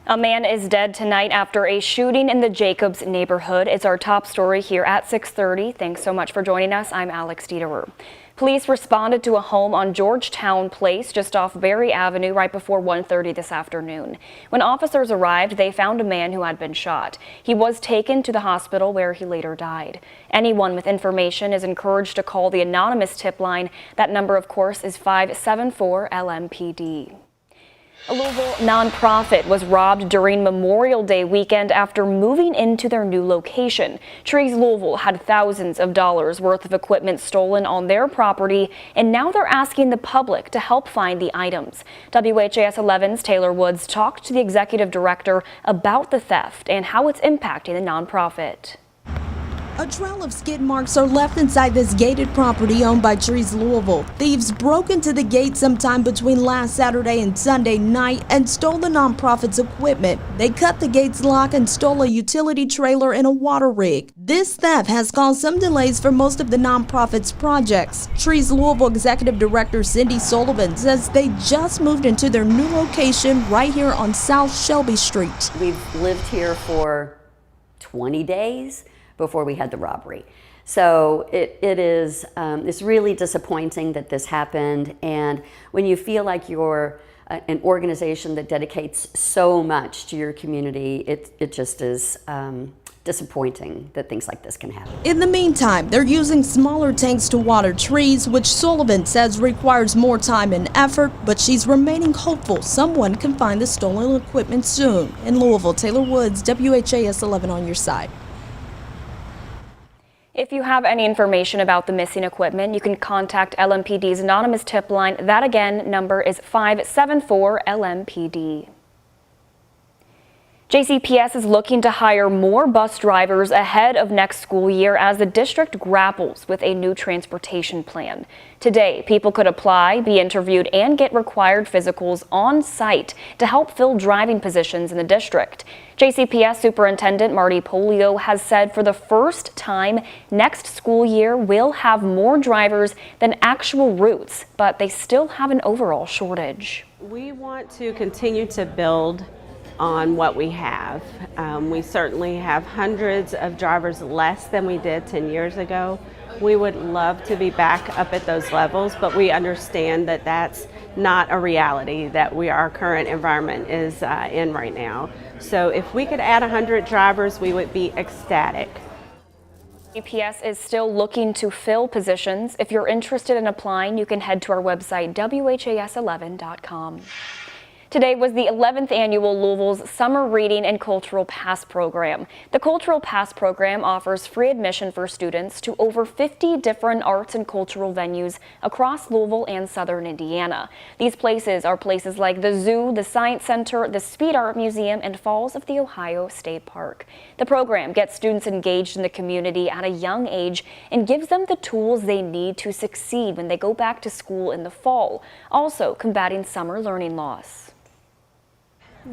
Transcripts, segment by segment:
A man is dead tonight after a shooting in the Jacobs neighborhood. It's our top story here at 6:30. Thanks so much for joining us. I'm Alex Dieterer. Police responded to a home on Georgetown Place just off Berry Avenue right before 1:30 this afternoon. When officers arrived, they found a man who had been shot. He was taken to the hospital where he later died. Anyone with information is encouraged to call the anonymous tip line. That number, of course, is 574-LMPD. A Louisville nonprofit was robbed during Memorial Day weekend after moving into their new location. Trees Louisville had thousands of dollars worth of equipment stolen on their property, and now they're asking the public to help find the items. WHAS11's Taylor Woods talked to the executive director about the theft and how it's impacting the nonprofit. A trail of skid marks are left inside this gated property owned by Trees Louisville. Thieves broke into the gate sometime between last Saturday and Sunday night and stole the nonprofit's equipment. They cut the gate's lock and stole a utility trailer and a water rig. This theft has caused some delays for most of the nonprofit's projects. Trees Louisville Executive Director Cindy Sullivan says they just moved into their new location right here on South Shelby Street. We've lived here for 20 days before we had the robbery. So it's really disappointing that this happened, and when you feel like you're an organization that dedicates so much to your community, it just is disappointing that things like this can happen. In the meantime, they're using smaller tanks to water trees, which Sullivan says requires more time and effort, but she's remaining hopeful someone can find the stolen equipment soon. In Louisville, Taylor Woods, WHAS 11 on your side. If you have any information about the missing equipment, you can contact LMPD's anonymous tip line. That again, number is 574-LMPD. JCPS is looking to hire more bus drivers ahead of next school year as the district grapples with a new transportation plan. Today, people could apply, be interviewed, and get required physicals on site to help fill driving positions in the district. JCPS Superintendent Marty Polio has said for the first time next school year we'll have more drivers than actual routes, but they still have an overall shortage. We want to continue to build on what we have. We certainly have hundreds of drivers less than we did 10 years ago. We would love to be back up at those levels, but we understand that that's not a reality that our current environment is in right now. So if we could add 100 drivers, we would be ecstatic. JCPS is still looking to fill positions. If you're interested in applying, you can head to our website, WHAS11.com. Today was the 11th annual Louisville's Summer Reading and Cultural Pass program. The Cultural Pass program offers free admission for students to over 50 different arts and cultural venues across Louisville and southern Indiana. These places are places like the Zoo, the Science Center, the Speed Art Museum, and Falls of the Ohio State Park. The program gets students engaged in the community at a young age and gives them the tools they need to succeed when they go back to school in the fall, also combating summer learning loss.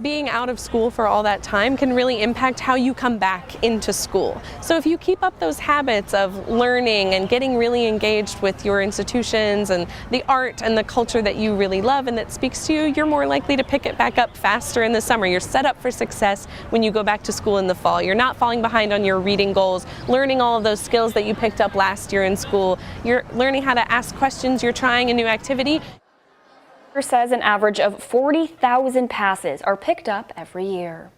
Being out of school for all that time can really impact how you come back into school. So if you keep up those habits of learning and getting really engaged with your institutions and the art and the culture that you really love and that speaks to you, you're more likely to pick it back up faster in the summer. You're set up for success when you go back to school in the fall. You're not falling behind on your reading goals, learning all of those skills that you picked up last year in school. You're learning how to ask questions, you're trying a new activity. Says an average of 40,000 passes are picked up every year.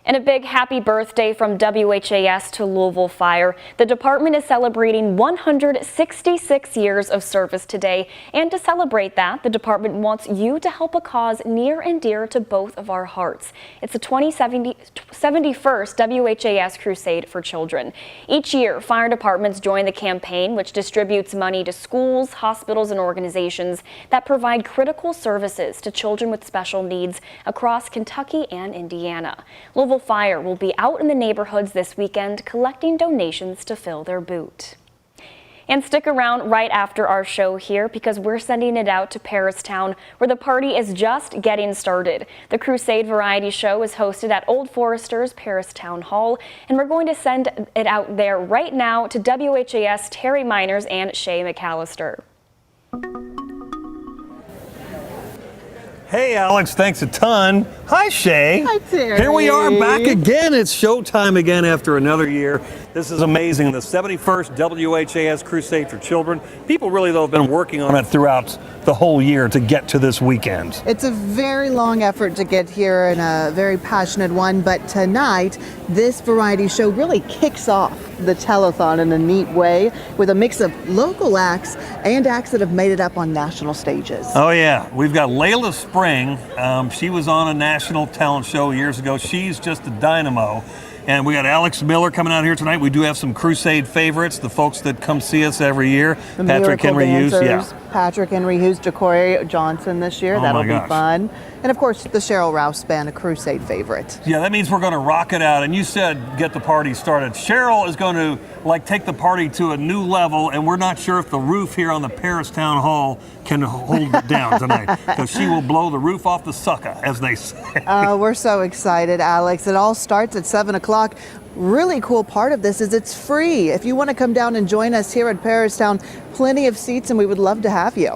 And a big happy birthday from WHAS to Louisville Fire. The department is celebrating 166 years of service today. And to celebrate that, the department wants you to help a cause near and dear to both of our hearts. It's the 71st WHAS Crusade for Children. Each year, fire departments join the campaign, which distributes money to schools, hospitals, and organizations that provide critical services to children with special needs across Kentucky and Indiana. Louisville Fire will be out in the neighborhoods this weekend collecting donations to fill their boot. And stick around right after our show here because we're sending it out to Paristown where the party is just getting started. The Crusade Variety Show is hosted at Old Forester's Paristown Hall, and we're going to send it out there right now to WHAS Terry Miners and Shay McAllister. Hey, Alex, thanks a ton. Hi, Shay. Hi, Terry. Here we are back again. It's showtime again after another year. This is amazing. The 71st WHAS Crusade for Children. People really, though, have been working on it throughout the whole year to get to this weekend. It's a very long effort to get here and a very passionate one, but tonight, this variety show really kicks off the telethon in a neat way with a mix of local acts and acts that have made it up on national stages. Oh, yeah. We've got Layla Spring. She was on a national talent show years ago. She's just a dynamo. And we got Alex Miller coming out here tonight. We do have some Crusade favorites, the folks that come see us every year. The Patrick Miracle Henry Hughes, Dancers, Patrick Henry Hughes, Jacory Johnson this year. Oh, That'll my be gosh. fun. And of course, the Cheryl Rouse Band, a Crusade favorite. Yeah, that means we're going to rock it out. And you said get the party started. Cheryl is going to take the party to a new level, and we're not sure if the roof here on the Paris Town Hall can hold it down tonight, because she will blow the roof off the sucker, as they say. We're so excited, Alex. It all starts at 7 o'clock. Really cool part of this is it's free. If you want to come down and join us here at Paris Town, plenty of seats, and we would love to have you.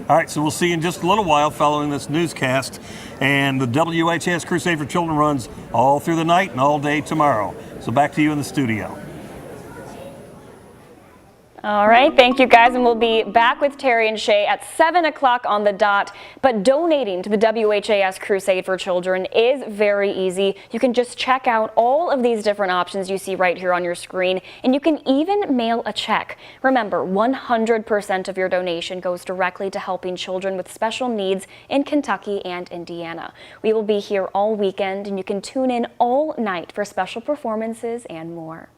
All right, so we'll see you in just a little while following this newscast. And the WHS Crusade for Children runs all through the night and all day tomorrow. So back to you in the studio. All right, thank you guys, and we'll be back with Terry and Shay at 7 o'clock on the dot. But donating to the WHAS Crusade for Children is very easy. You can just check out all of these different options you see right here on your screen, and you can even mail a check. Remember, 100% of your donation goes directly to helping children with special needs in Kentucky and Indiana. We will be here all weekend, and you can tune in all night for special performances and more.